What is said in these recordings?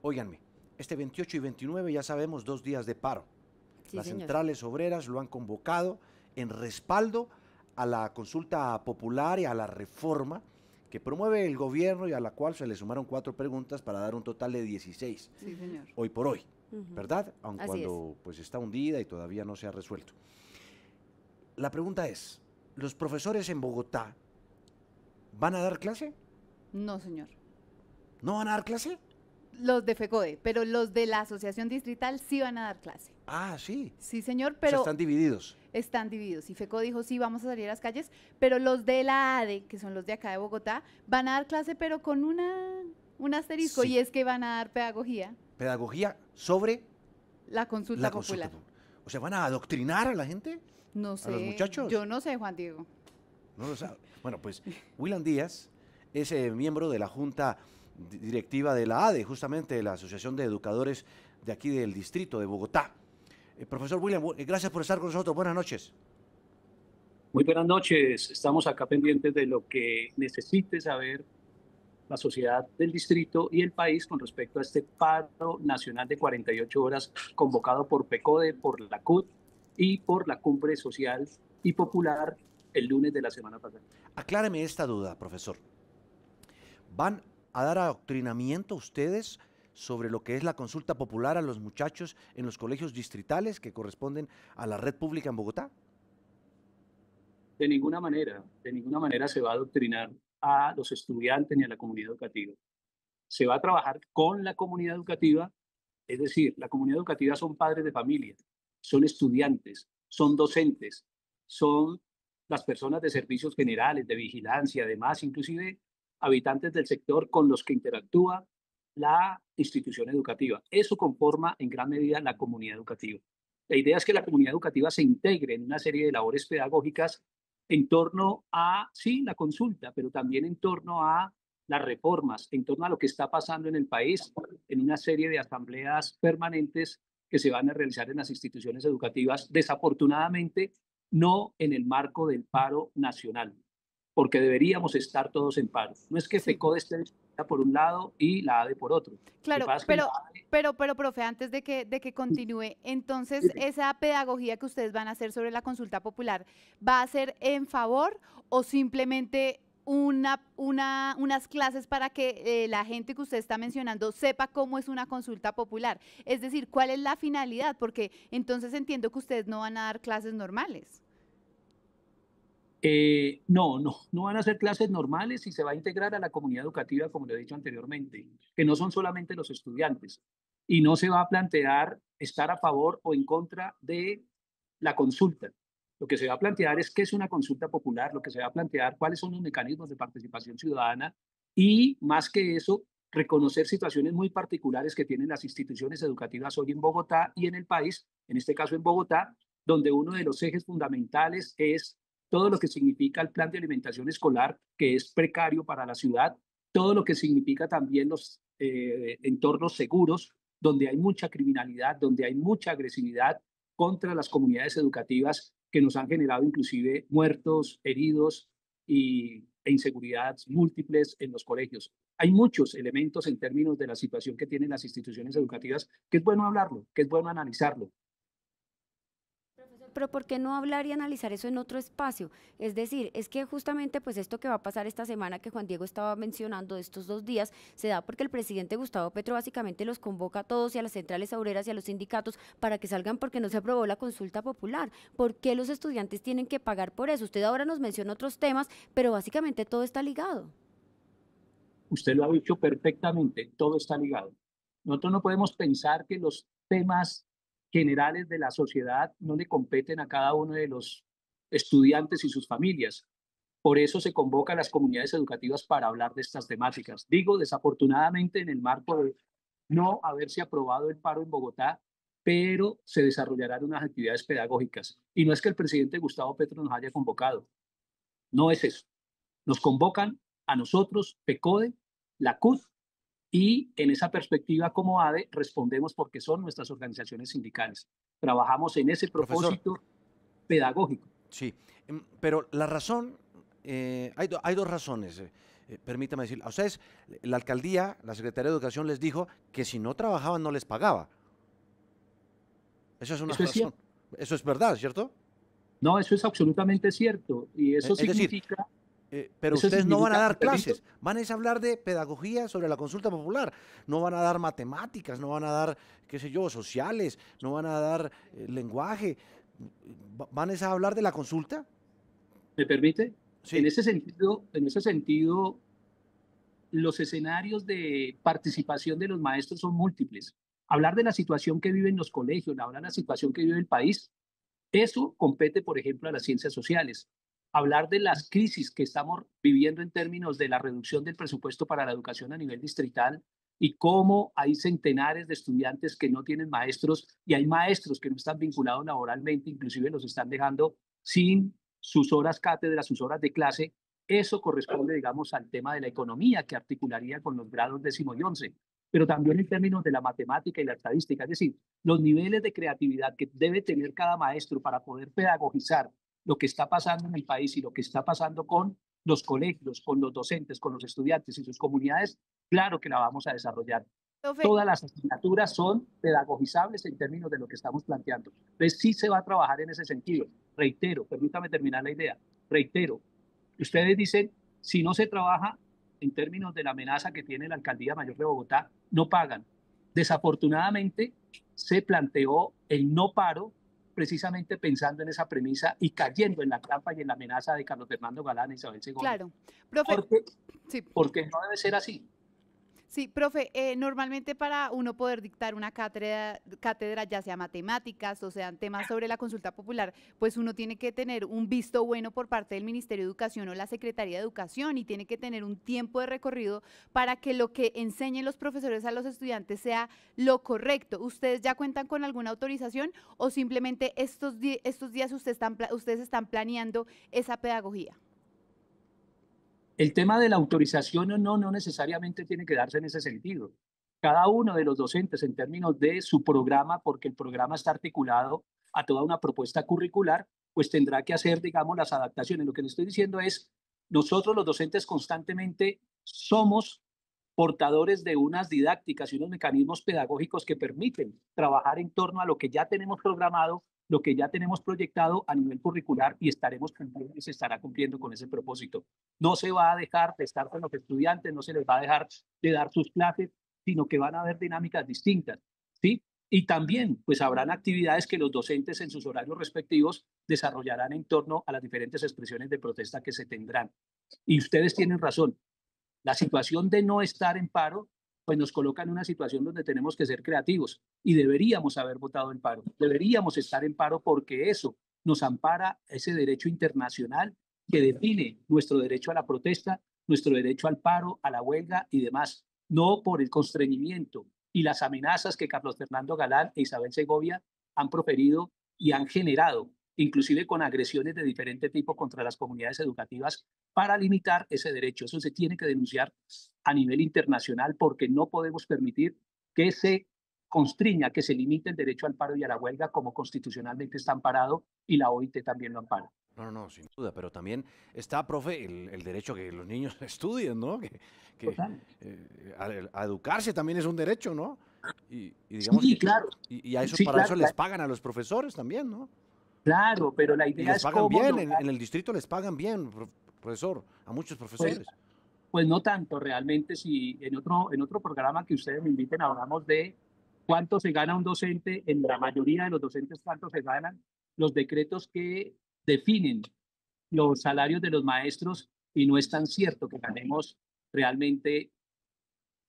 óiganme, este 28 y 29 ya sabemos 2 días de paro. Sí, Las señor. centrales obreras lo han convocado en respaldo a la consulta popular y a la reforma que promueve el gobierno y a la cual se le sumaron 4 preguntas para dar un total de 16, Sí, señor. hoy por hoy, Ujú. ¿verdad? Aun Así cuando pues está hundida y todavía no se ha resuelto. La pregunta es, ¿los profesores en Bogotá van a dar clase? No, señor. ¿No van a dar clase? Los de FECODE, pero los de la Asociación Distrital sí van a dar clase. Ah, sí. Sí, señor, O sea, pero están divididos. están divididos. Y FECO dijo, sí, vamos a salir a las calles, pero los de la ADE, que son los de acá de Bogotá, van a dar clase, pero con un asterisco, Sí. y es que van a dar pedagogía, Pedagogía sobre la consulta la popular. consulta. O sea, ¿van a adoctrinar a la gente? No ¿A los sé, muchachos? yo no sé, Juan Diego. No lo sabe. Bueno, pues William Díaz es miembro de la junta directiva de la ADE, justamente de la Asociación de Educadores de aquí del distrito de Bogotá. Profesor William, gracias por estar con nosotros. Buenas noches. Muy buenas noches. Estamos acá pendientes de lo que necesite saber la sociedad del distrito y el país con respecto a este paro nacional de 48 horas convocado por PECODE, por la CUT y por la Cumbre Social y Popular el lunes de la semana pasada. Acláreme esta duda, profesor. ¿Van a dar adoctrinamiento ustedes sobre lo que es la consulta popular a los muchachos en los colegios distritales que corresponden a la red pública en Bogotá? De ninguna manera se va a adoctrinar a los estudiantes ni a la comunidad educativa. Se va a trabajar con la comunidad educativa, es decir, la comunidad educativa son padres de familia, son estudiantes, son docentes, son las personas de servicios generales, de vigilancia, además, inclusive habitantes del sector con los que interactúa la institución educativa. Eso conforma en gran medida la comunidad educativa. La idea es que la comunidad educativa se integre en una serie de labores pedagógicas en torno a, sí, la consulta, pero también en torno a las reformas, en torno a lo que está pasando en el país, en una serie de asambleas permanentes que se van a realizar en las instituciones educativas, desafortunadamente no en el marco del paro nacional, porque deberíamos estar todos en paro. No es que Sí. FECODE esté por un lado y la ADE por otro. Lo que Claro, pasa es que la ADE pero, profe, antes de que continúe, entonces, esa pedagogía que ustedes van a hacer sobre la consulta popular, ¿va a ser en favor o simplemente unas clases para que la gente que usted está mencionando sepa cómo es una consulta popular? Es decir, ¿cuál es la finalidad? Porque entonces entiendo que ustedes no van a dar clases normales. no van a ser clases normales y se va a integrar a la comunidad educativa, como lo he dicho anteriormente, que no son solamente los estudiantes. Y no se va a plantear estar a favor o en contra de la consulta. Lo que se va a plantear es qué es una consulta popular, lo que se va a plantear cuáles son los mecanismos de participación ciudadana y, más que eso, reconocer situaciones muy particulares que tienen las instituciones educativas hoy en Bogotá y en el país, en este caso en Bogotá, donde uno de los ejes fundamentales es todo lo que significa el plan de alimentación escolar, que es precario para la ciudad, todo lo que significa también los entornos seguros, donde hay mucha criminalidad, donde hay mucha agresividad contra las comunidades educativas que nos han generado inclusive muertos, heridos e inseguridades múltiples en los colegios. Hay muchos elementos en términos de la situación que tienen las instituciones educativas que es bueno hablarlo, que es bueno analizarlo. Pero ¿por qué no hablar y analizar eso en otro espacio? Es decir, es que justamente pues esto que va a pasar esta semana que Juan Diego estaba mencionando de estos 2 días, se da porque el presidente Gustavo Petro básicamente los convoca a todos y a las centrales obreras y a los sindicatos para que salgan porque no se aprobó la consulta popular. ¿Por qué los estudiantes tienen que pagar por eso? Usted ahora nos menciona otros temas, pero básicamente todo está ligado. Usted lo ha dicho perfectamente, todo está ligado. Nosotros no podemos pensar que los temas generales de la sociedad no le competen a cada uno de los estudiantes y sus familias. Por eso se convoca a las comunidades educativas para hablar de estas temáticas. Digo, desafortunadamente, en el marco de no haberse aprobado el paro en Bogotá, pero se desarrollarán unas actividades pedagógicas. Y no es que el presidente Gustavo Petro nos haya convocado, no es eso. Nos convocan a nosotros, PECODE, la CUT, y en esa perspectiva como ADE respondemos porque son nuestras organizaciones sindicales. Trabajamos en ese Profesor, propósito pedagógico. sí, pero la razón, hay 2 razones. permítame decir, a ustedes la alcaldía, la Secretaría de Educación les dijo que si no trabajaban no les pagaba. Eso es una Eso es razón. cierto. Eso es verdad, ¿cierto? No, eso es absolutamente cierto. Y eso Es decir, significa, pero eso ustedes no van a significa, dar clases, van a hablar de pedagogía sobre la consulta popular, no van a dar matemáticas, no van a dar, qué sé yo, sociales, no van a dar lenguaje, van a hablar de la consulta. ¿me permite? Sí, En ese sentido, los escenarios de participación de los maestros son múltiples. Hablar de la situación que viven los colegios, hablar de la situación que vive el país, eso compete, por ejemplo, a las ciencias sociales. Hablar de las crisis que estamos viviendo en términos de la reducción del presupuesto para la educación a nivel distrital y cómo hay centenares de estudiantes que no tienen maestros y hay maestros que no están vinculados laboralmente, inclusive los están dejando sin sus horas cátedra, sus horas de clase. Eso corresponde, digamos, al tema de la economía que articularía con los grados 10º y 11, pero también en términos de la matemática y la estadística, es decir, los niveles de creatividad que debe tener cada maestro para poder pedagogizar lo que está pasando en el país y lo que está pasando con los colegios, con los docentes, con los estudiantes y sus comunidades, claro que la vamos a desarrollar. Profe, Todas las asignaturas son pedagogizables en términos de lo que estamos planteando. Entonces sí se va a trabajar en ese sentido. Reitero, permítame terminar la idea. Reitero, ustedes dicen, si no se trabaja en términos de la amenaza que tiene la Alcaldía Mayor de Bogotá, no pagan. Desafortunadamente, se planteó el no paro precisamente pensando en esa premisa y cayendo en la trampa y en la amenaza de Carlos Fernando Galán y Isabel Segovia. claro. Profe, Porque, sí. porque no debe ser así. Sí, profe, normalmente para uno poder dictar una cátedra, ya sea matemáticas o sean temas sobre la consulta popular, pues uno tiene que tener un visto bueno por parte del Ministerio de Educación o la Secretaría de Educación y tiene que tener un tiempo de recorrido para que lo que enseñen los profesores a los estudiantes sea lo correcto. ¿Ustedes ya cuentan con alguna autorización o simplemente estos días ustedes están planeando esa pedagogía? El tema de la autorización o no necesariamente tiene que darse en ese sentido. Cada uno de los docentes en términos de su programa, porque el programa está articulado a toda una propuesta curricular, pues tendrá que hacer, digamos, las adaptaciones. Lo que le estoy diciendo es, nosotros los docentes constantemente somos portadores de unas didácticas y unos mecanismos pedagógicos que permiten trabajar en torno a lo que ya tenemos programado, lo que ya tenemos proyectado a nivel curricular y estaremos cumpliendo y se estará cumpliendo con ese propósito. No se va a dejar de estar con los estudiantes, no se les va a dejar de dar sus clases, sino que van a haber dinámicas distintas, ¿sí? Y también, pues habrán actividades que los docentes en sus horarios respectivos desarrollarán en torno a las diferentes expresiones de protesta que se tendrán. Y ustedes tienen razón, la situación de no estar en paro, pues nos coloca en una situación donde tenemos que ser creativos y deberíamos haber votado en paro, deberíamos estar en paro porque eso nos ampara ese derecho internacional que define nuestro derecho a la protesta, nuestro derecho al paro, a la huelga y demás, no por el constreñimiento y las amenazas que Carlos Fernando Galán e Isabel Segovia han proferido y han generado, inclusive con agresiones de diferente tipo contra las comunidades educativas para limitar ese derecho. Eso se tiene que denunciar a nivel internacional porque no podemos permitir que se constriña, que se limite el derecho al paro y a la huelga como constitucionalmente está amparado y la OIT también lo ampara. No, sin duda, pero también está, profe, el derecho a que los niños estudien, ¿no? Que a educarse también es un derecho, ¿no? Y digamos Sí, que, claro. y a eso, Sí, para claro, eso les pagan a los profesores también, ¿no? claro, pero la Y idea les es pagan cómo bien, lograr, en el distrito les pagan bien, profesor, a muchos pues, profesores. pues no tanto realmente. Si en otro programa que ustedes me inviten hablamos de cuánto se gana un docente, en la mayoría de los docentes cuánto se ganan, los decretos que definen los salarios de los maestros y no es tan cierto que ganemos realmente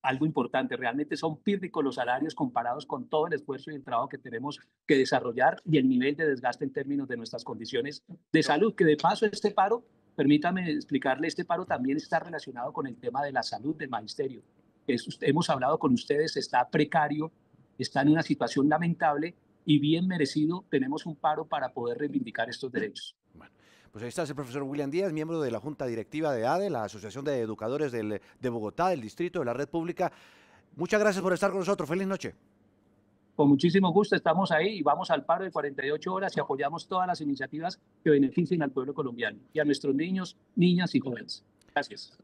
algo importante. Realmente son pírricos los salarios comparados con todo el esfuerzo y el trabajo que tenemos que desarrollar y el nivel de desgaste en términos de nuestras condiciones de salud, que de paso este paro, permítame explicarle, este paro también está relacionado con el tema de la salud del magisterio. Hemos hablado con ustedes, está precario, está en una situación lamentable y bien merecido tenemos un paro para poder reivindicar estos derechos. Bueno, pues ahí está el profesor William Díaz, miembro de la Junta Directiva de ADE, la Asociación de Educadores de Bogotá, del Distrito, de la Red Pública. Muchas gracias por estar con nosotros. Feliz noche. Con muchísimo gusto estamos ahí y vamos al paro de 48 horas y apoyamos todas las iniciativas que beneficien al pueblo colombiano y a nuestros niños, niñas y jóvenes. Gracias.